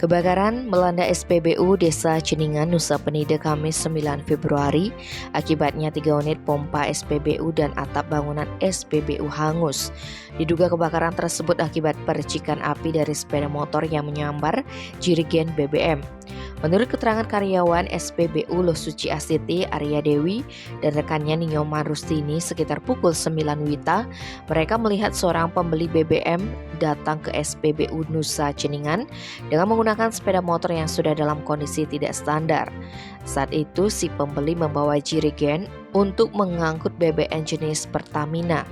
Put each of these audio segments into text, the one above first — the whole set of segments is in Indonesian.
Kebakaran melanda SPBU Desa Ceningan, Nusa Penida, Kamis 9 Februari. Akibatnya 3 unit pompa SPBU dan atap bangunan SPBU hangus. Diduga kebakaran tersebut akibat percikan api dari sepeda motor yang menyambar jerigen BBM. Menurut keterangan karyawan SPBU Losuci Astiti, Arya Dewi, dan rekannya Nio Marustini sekitar pukul 9 WITA, mereka melihat seorang pembeli BBM datang ke SPBU Nusa Ceningan dengan menggunakan sepeda motor yang sudah dalam kondisi tidak standar. Saat itu si pembeli membawa jerigen untuk mengangkut BBM jenis Pertamina.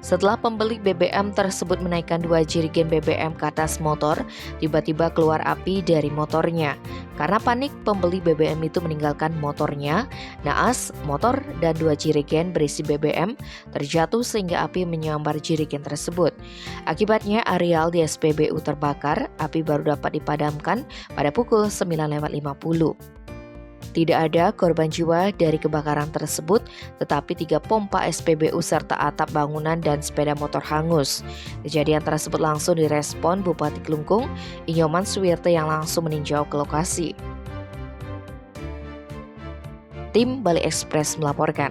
Setelah pembeli BBM tersebut menaikkan 2 jerigen BBM ke atas motor, tiba-tiba keluar api dari motornya. Karena panik, pembeli BBM itu meninggalkan motornya. Naas, motor dan 2 jerigen berisi BBM terjatuh sehingga api menyambar jerigen tersebut. Akibatnya areal di SPBU terbakar, api baru dapat dipadamkan pada pukul 9.50. Tidak ada korban jiwa dari kebakaran tersebut, tetapi 3 pompa SPBU serta atap bangunan dan sepeda motor hangus. Kejadian tersebut langsung direspon Bupati Klungkung, Inyoman Suwirte, yang langsung meninjau ke lokasi. Tim Bali Express melaporkan.